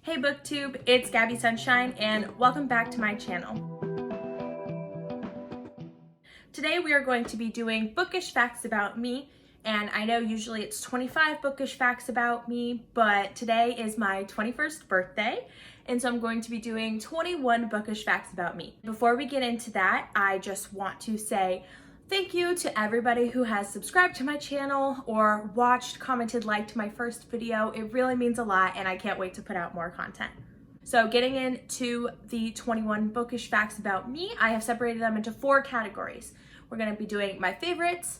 Hey BookTube, it's Gabby Sunshine and welcome back to my channel. Today we are going to be doing bookish facts about me, and I know usually it's 25 bookish facts about me, but today is my 21st birthday, and so I'm going to be doing 21 bookish facts about me. Before we get into that, I just want to say thank you to everybody who has subscribed to my channel or watched, commented, liked my first video. It really means a lot and I can't wait to put out more content. So getting into the 21 bookish facts about me, I have separated them into 4 categories. We're going to be doing my favorites,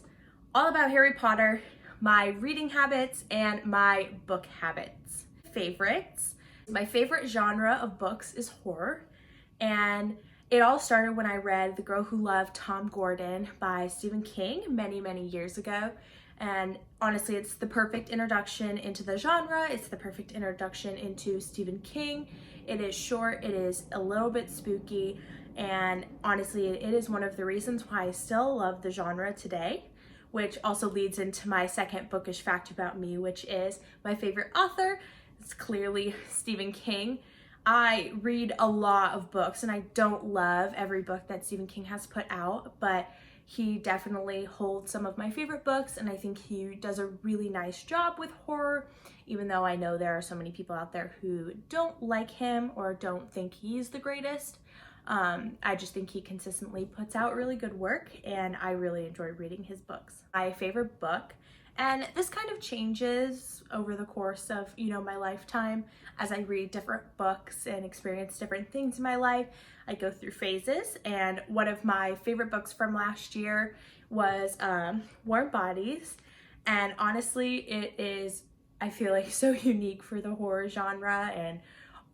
all about Harry Potter, my reading habits, and my book habits. Favorites. My favorite genre of books is horror, and it all started when I read The Girl Who Loved Tom Gordon by Stephen King many years ago. And honestly, it's the perfect introduction into the genre. It's the perfect introduction into Stephen King. It is short, it is a little bit spooky, and honestly, it is one of the reasons why I still love the genre today, which also leads into my second bookish fact about me, which is my favorite author. It's clearly Stephen King. I read a lot of books and I don't love every book that Stephen King has put out, but he definitely holds some of my favorite books, and I think he does a really nice job with horror, even though I know there are so many people out there who don't like him or don't think he's the greatest. I just think he consistently puts out really good work, and I really enjoy reading his books. My favorite book, and this kind of changes over the course of, my lifetime as I read different books and experience different things in my life. I go through phases, and one of my favorite books from last year was Warm Bodies, and honestly, it is, I feel like, so unique for the horror genre, and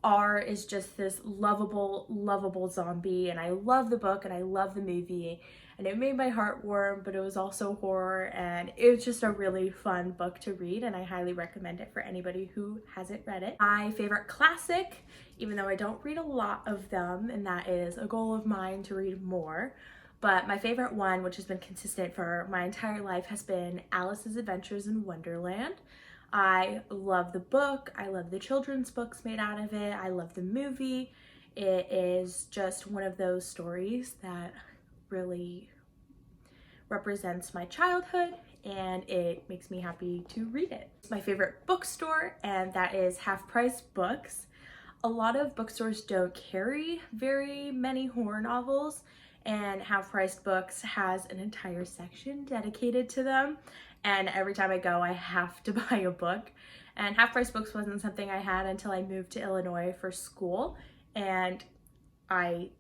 R is just this lovable zombie, and I love the book and I love the movie, and it made my heart warm, but it was also horror, and it was just a really fun book to read, and I highly recommend it for anybody who hasn't read it. My favorite classic, even though I don't read a lot of them, and that is a goal of mine to read more, but my favorite one, which has been consistent for my entire life, has been Alice's Adventures in Wonderland. I love the book, I love the children's books made out of it, I love the movie. It is just one of those stories that really represents my childhood, and it makes me happy to read it. It's my favorite bookstore, and that is Half Price Books. A lot of bookstores don't carry very many horror novels, and Half Price Books has an entire section dedicated to them, and every time I go I have to buy a book. And Half Price Books wasn't something I had until I moved to Illinois for school, and I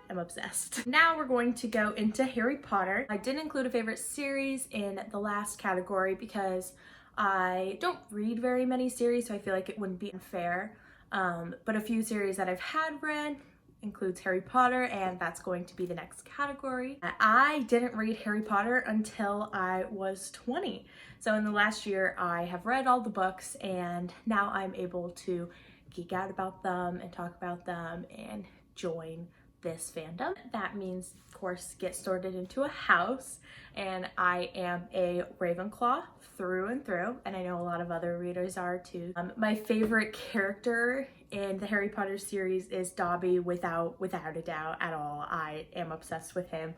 am obsessed. Now we're going to go into Harry Potter. I didn't include a favorite series in the last category because I don't read very many series, so I feel like it wouldn't be unfair. But a few series that I've had read includes Harry Potter, and that's going to be the next category. I didn't read Harry Potter until I was 20. So in the last year, I have read all the books, and now I'm able to geek out about them and talk about them and join this fandom. That means, of course, get sorted into a house, and I am a Ravenclaw through and through, and I know a lot of other readers are too. My favorite character in the Harry Potter series is Dobby, without a doubt at all. I am obsessed with him,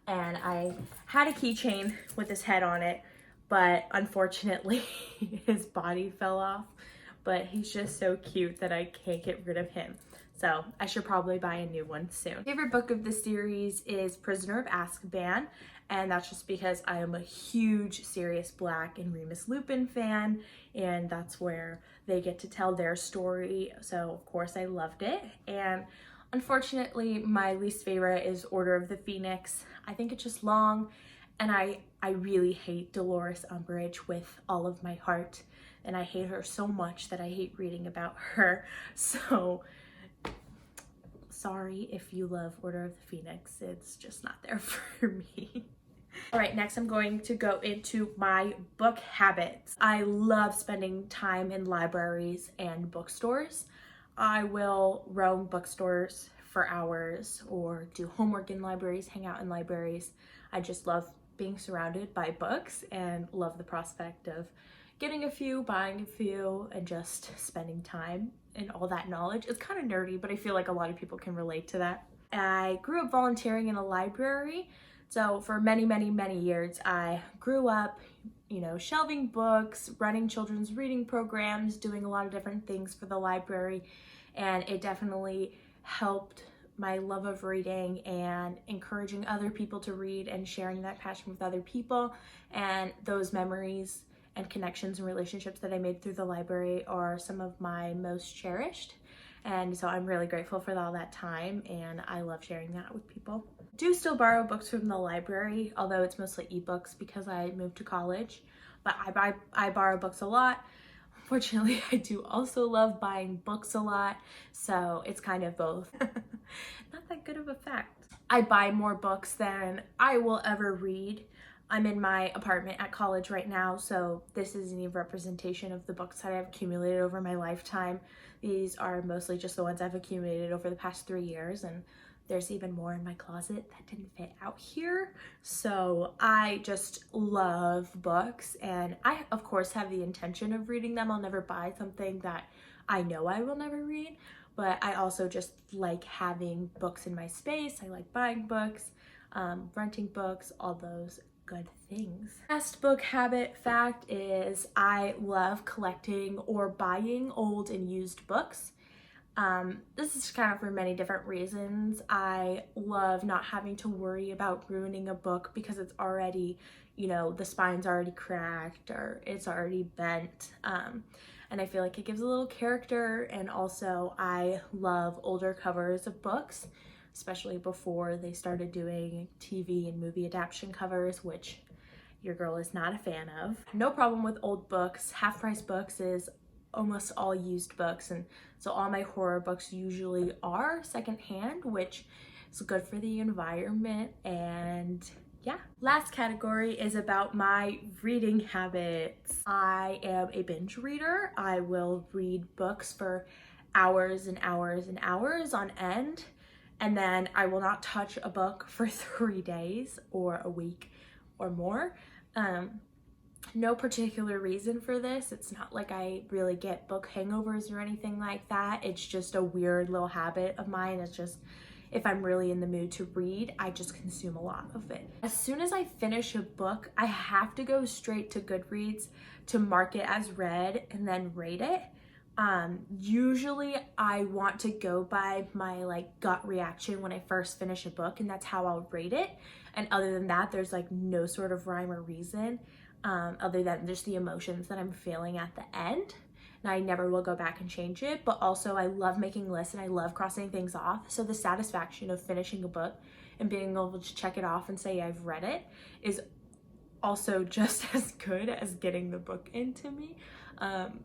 and I had a keychain with his head on it, but unfortunately his body fell off, but he's just so cute that I can't get rid of him. So I should probably buy a new one soon. Favorite book of the series is Prisoner of Azkaban, and that's just because I am a huge Sirius Black and Remus Lupin fan, and that's where they get to tell their story, so of course I loved it. And unfortunately, my least favorite is Order of the Phoenix. I think it's just long, and I really hate Dolores Umbridge with all of my heart, and I hate her so much that I hate reading about her. So sorry if you love Order of the Phoenix, it's just not there for me. All right, next I'm going to go into my book habits. I love spending time in libraries and bookstores. I will roam bookstores for hours or do homework in libraries, hang out in libraries. I just love being surrounded by books and love the prospect of, getting a few, buying a few, and just spending time and all that knowledge. It's kind of nerdy, but I feel like a lot of people can relate to that. I grew up volunteering in a library. So for many, many, many years, I grew up, you know, shelving books, running children's reading programs, doing a lot of different things for the library. And it definitely helped my love of reading and encouraging other people to read and sharing that passion with other people. And those memories and connections and relationships that I made through the library are some of my most cherished. And so I'm really grateful for all that time, and I love sharing that with people. I do still borrow books from the library, although it's mostly ebooks because I moved to college, but I borrow books a lot. Unfortunately, I do also love buying books a lot, so it's kind of both. Not that good of a fact. I buy more books than I will ever read. I'm in my apartment at college right now, so this isn't even a representation of the books that I've accumulated over my lifetime. These are mostly just the ones I've accumulated over the past 3 years, and there's even more in my closet that didn't fit out here. So I just love books, and I of course have the intention of reading them. I'll never buy something that I know I will never read, but I also just like having books in my space. I like buying books, renting books, all those good things. Last book habit fact is I love collecting or buying old and used books. This is kind of for many different reasons. I love not having to worry about ruining a book because it's already, you know, the spine's already cracked or it's already bent. And I feel like it gives a little character, and also I love older covers of books, especially before they started doing TV and movie adaptation covers, which your girl is not a fan of. No problem with old books. Half price books is almost all used books, and so all my horror books usually are secondhand, which is good for the environment. And yeah, last category is about my reading habits. I am a binge reader. I will read books for hours and hours and hours on end, and then I will not touch a book for 3 days or a week or more. No particular reason for this. It's not like I really get book hangovers or anything like that. It's just a weird little habit of mine. It's just, if I'm really in the mood to read, I just consume a lot of it. As soon as I finish a book, I have to go straight to Goodreads to mark it as read and then rate it. Usually I want to go by my like gut reaction when I first finish a book, and that's how I'll rate it. And other than that, there's like no sort of rhyme or reason, other than just the emotions that I'm feeling at the end. And I never will go back and change it, but also I love making lists and I love crossing things off. So the satisfaction of finishing a book and being able to check it off and say I've read it is also just as good as getting the book into me.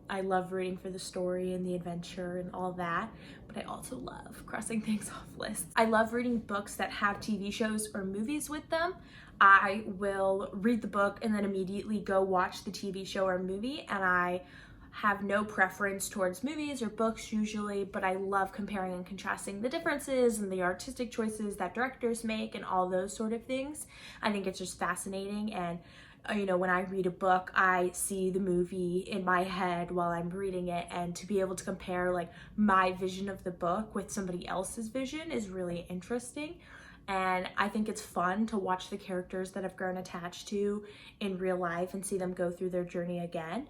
I love reading for the story and the adventure and all that, but I also love crossing things off lists. I love reading books that have TV shows or movies with them. I will read the book and then immediately go watch the TV show or movie, and I have no preference towards movies or books usually, but I love comparing and contrasting the differences and the artistic choices that directors make and all those sort of things. I think it's just fascinating, and you know, when I read a book, I see the movie in my head while I'm reading it, and to be able to compare like my vision of the book with somebody else's vision is really interesting. And I think it's fun to watch the characters that I've grown attached to in real life and see them go through their journey again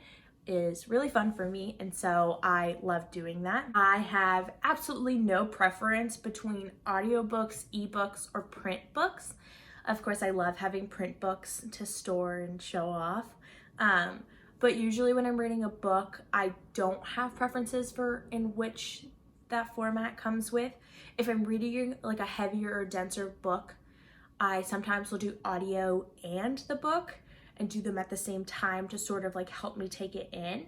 is really fun for me, and so I love doing that. I have absolutely no preference between audiobooks, ebooks, or print books. Of course, I love having print books to store and show off. But usually when I'm reading a book, I don't have preferences for in which that format comes with. If I'm reading like a heavier or denser book, I sometimes will do audio and the book and do them at the same time to sort of like help me take it in.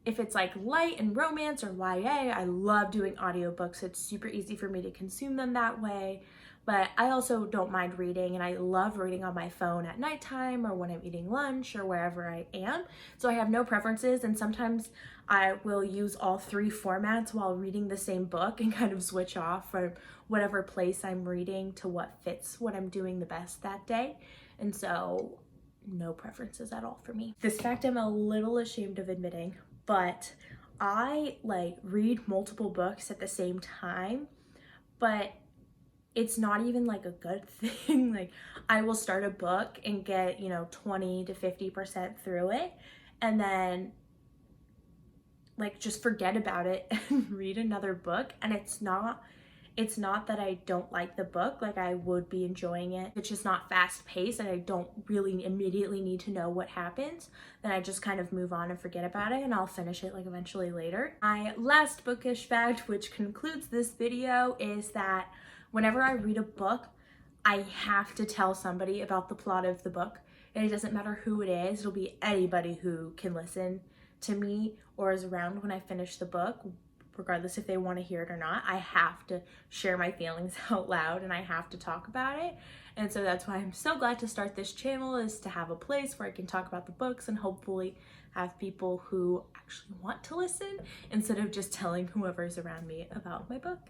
If it's like light and romance or YA, I love doing audiobooks. It's super easy for me to consume them that way. But I also don't mind reading, and I love reading on my phone at nighttime or when I'm eating lunch or wherever I am. So I have no preferences, and sometimes I will use all 3 formats while reading the same book and kind of switch off from whatever place I'm reading to what fits what I'm doing the best that day. And so no preferences at all for me. This fact I'm a little ashamed of admitting, but I like read multiple books at the same time, but it's not even like a good thing. Like I will start a book and get, 20 to 50% through it, and then like just forget about it and read another book. And it's not that I don't like the book, like I would be enjoying it. It's just not fast paced and I don't really immediately need to know what happens. Then I just kind of move on and forget about it, and I'll finish it like eventually later. My last bookish fact, which concludes this video, is that whenever I read a book, I have to tell somebody about the plot of the book. And it doesn't matter who it is, it'll be anybody who can listen to me or is around when I finish the book, regardless if they want to hear it or not. I have to share my feelings out loud and I have to talk about it. And so that's why I'm so glad to start this channel, is to have a place where I can talk about the books and hopefully have people who actually want to listen instead of just telling whoever's around me about my book.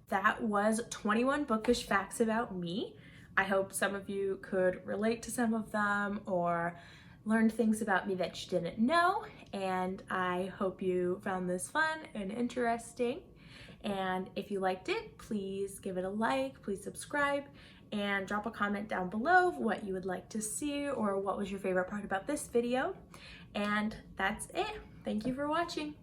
That was 21 bookish facts about me. I hope some of you could relate to some of them or learn things about me that you didn't know, and I hope you found this fun and interesting. And if you liked it, please give it a like, please subscribe, and drop a comment down below of what you would like to see or what was your favorite part about this video. And that's it. Thank you for watching.